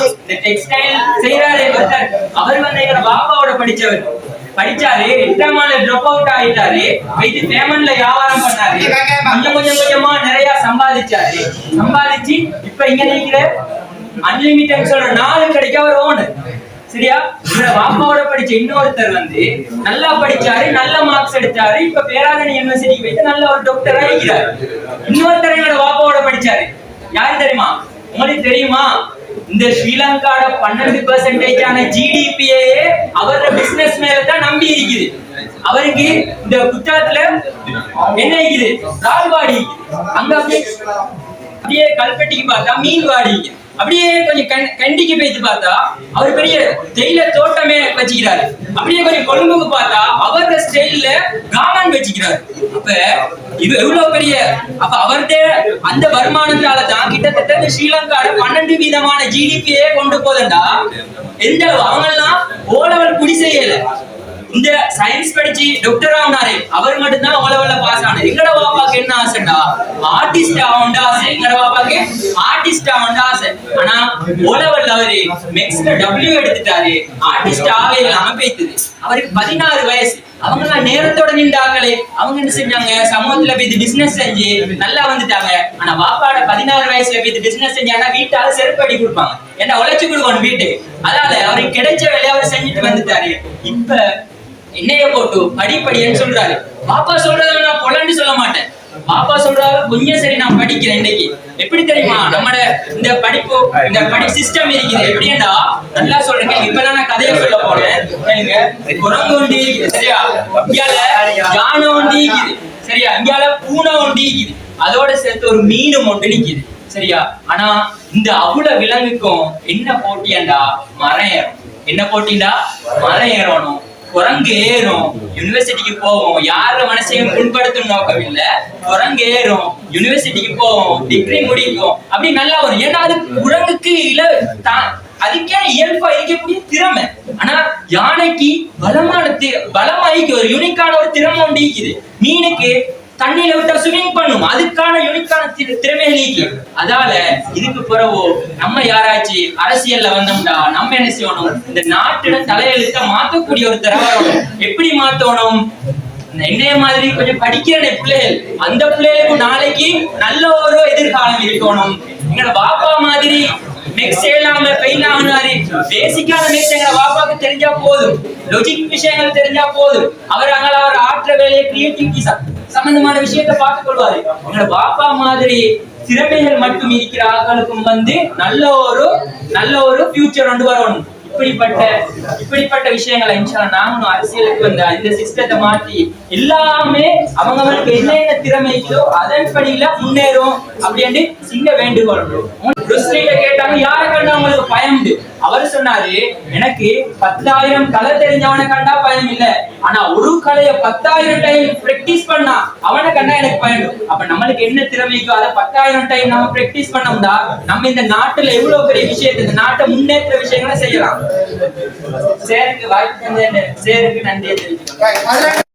இந்த டெக்ஸ்டைல் செய்யறாரு அவர் வந்து எங்க பாப்பாவோட படிச்சவர் படிச்சாரு 8ஆம் ஆண்டு ட்ராப் அவுட் ஆயிட்டாரு இது பேமெண்ட்ல வியாபாரம் பண்ணாரு கொஞ்சமா நிறைய சம்பாதிச்சு இப்ப இங்க நிக்கிற அன்லிமிட்டட் சொல்ற 4 கிடைக்க அவர் ஓனர் சரியா இவர பாப்பாவோட படிச்ச இன்னொருத்தர் வந்து நல்லா படிச்சாரு நல்ல மார்க்ஸ் எடுத்தாரு இப்ப பேராதனை யூனிவர்சிட்டிக்கு போயிட்டு நல்ல ஒரு டாக்டர் ஆகிக்கிறாரு இன்னொருத்தர் என்னோட பாப்பாவோட படிச்சாரு யாரு தெரியுமா உங்களுக்கு தெரியுமா இந்த ஸ்ரீலங்காட 12% ஆன ஜிடிபியே அவரோட பிசினஸ் மேலதான் நம்பி இருக்குது அவருக்கு இந்த குஜராத்ல என்ன இருக்குது ரால்வாடி அங்க அப்படியே கல்பெட்டிக்கு பார்த்தா மீன்வாடி அப்படியே கொஞ்சம் கண்டிக்கு போயிட்டு பார்த்தா அவர் பெரிய தேயில தோட்டமே வச்சுக்கிறாரு அப்படியே கொஞ்சம் கொழும்புக்கு பார்த்தா அவரோட ஸ்டைல்ல காமன் வச்சுக்கிறாரு அப்ப இது எவ்வளவு பெரிய அப்ப அவர்கிட்ட அந்த வருமானத்தால தான் கிட்டத்தட்ட ஸ்ரீலங்கால 12% ஜிடிபியே கொண்டு போதண்டா எந்த அவங்கெல்லாம் ஓலவல் குடி செய்யல இந்த சயின்ஸ் படிச்சு டாக்டர் ஆனாரு அவர் மட்டும் தான் ஓலவல்ல பாஸ் ஆனாரு எங்கட பாப்பாக்கு என்ன ஆசைடா ஆர்டிஸ்ட் ஆவண்ட ஆசை எங்கட பாப்பாக்கு ஆர்டிஸ்ட் ஆவண்ட ஆசை ஆனா ஓலவல்ல அவரு மேக்ஸ்ல டபிள்யூ எடுத்துட்டாரு ஆர்டிஸ்ட் ஆவே இல்லாம போயிட்டுது அவருக்கு 16 வயசு அவங்க எல்லாம் நேரத்தோட நின்றாங்களே அவங்க என்ன செஞ்சாங்க சமூகத்துல போய் பிசினஸ் செஞ்சு நல்லா வந்துட்டாங்க ஆனா பாப்பாட 16 வயசுல போய் பிசினஸ் செஞ்சாங்கன்னா வீட்டால செருப்படி கொடுப்பாங்க ஏன்னா உழைச்சு கொடுக்கணும் வீட்டுக்கு அதனால அவருக்கு கிடைச்ச வேலையை அவர் செஞ்சுட்டு வந்துட்டாரு இப்ப என்னைய போட்டு படிப்படின்னு சொல்றாரு பாப்பா சொல்றத நான் பொலன்னு சொல்ல மாட்டேன் பாப்பா சொல்றாரு கொஞ்சம் சரி நான் படிக்கிறேன் இன்னைக்கு எப்படி தெரியுமா நம்மட இந்த படி சிஸ்டம் இருக்குது எப்படின்னா நல்லா சொல்றேன் இப்பதான் நான் கதையை சொல்ல போறேன் குரங்கு ஒண்டி இருக்குது சரியா இங்கால யானை ஒண்டி இருக்குது சரியா இங்கால பூனை ஒண்டி இருக்குது அதோட சேர்த்து ஒரு மீனும் ஒன்று நிக்குது சரியா ஆனா இந்த அவ்வளவு விலங்குக்கும் என்ன போட்டியாண்டா மரம் ஏறும் என்ன போட்டிண்டா மரம் ஏறணும் குரங்கு ஏறும் யூனிவர்சிட்டிக்கு போவோம் யார மனசையும் புண்படுத்தும் நோக்கம் இல்ல குரங்கு ஏறும் யூனிவர்சிட்டிக்கு போவோம் டிகிரி முடிக்கும் அப்படி நல்லா வரும் ஏன்னா அது குரங்குக்கு இல்ல அதுக்கே இயல்பா இருக்கக்கூடிய திறமை ஆனா யானைக்கு பலமாய்க்கு ஒரு யூனிக்கான ஒரு திறமை ஒன்று இருக்குது மீனுக்கு தண்ணியில விட்டா ஸ்விமிங் பண்ணும் அதுக்கான யூனிக்கான திறமை நீக்கி அதால இதுக்கு பிறகு நம்ம யாராச்சும் அரசியல்ல வந்தோம்டா நம்ம என்ன செய்யணும் இந்த நாட்டோட தலையெழுத்த மாத்தக்கூடிய ஒரு திறமை எப்படி மாத்தணும் என்னைய மாதிரி கொஞ்சம் படிக்கிற பிள்ளைகள் அந்த பிள்ளைகளுக்கு நாளைக்கு நல்ல ஒரு எதிர்காலம் இருக்கணும் எங்களோட பாப்பா மாதிரி மிக்ஸ் இல்லாம ஃபெயில் ஆனாரு பேசிக்கான மிக்ஸ் எங்க பாப்பாக்கு தெரிஞ்சா போதும் லாஜிக் விஷயங்கள் தெரிஞ்சா போதும் அவர் அங்க அவர் ஆற்ற வேலையை கிரியேட்டிவிட்டி சம்பந்தமான விஷயத்தை பார்த்துக் கொள்வாரு எங்களோட பாப்பா மாதிரி திறமைகள் மட்டும் இருக்கிற ஆட்களுக்கும் வந்து நல்ல ஒரு ஃபியூச்சர் கொண்டு வரணும் இப்படிப்பட்ட விஷயங்களை நாங்களும் அரசியலுக்கு வந்த இந்த சிஸ்டத்தை மாற்றி எல்லாமே அவங்களுக்கு என்ன திறமைக்கோ அதன்படியில முன்னேறும் அப்படின்னு சின்ன வேண்டுகோள் கேட்டாங்க யாரை கண்டா அவங்களுக்கு பயம் அவர் சொன்னாரு எனக்கு 10,000 கலை தெரிஞ்சவனை கண்டா பயம் இல்ல ஆனா ஒரு கலைய 10,000 டைம் பிராக்டிஸ் பண்ணா அவனை கண்டா எனக்கு பயம் அப்ப நம்மளுக்கு என்ன திறமைக்கோ அதை 10,000 டைம் நம்ம பிராக்டிஸ் பண்ணோம்னா நம்ம இந்த நாட்டுல எவ்வளவு பெரிய விஷயத்தை இந்த நாட்டை முன்னேற்ற விஷயங்களை செய்யலாம் சேருக்கு வாய்ப்பு சேருக்கு நன்றியை தெரிவிச்சுக்கோங்க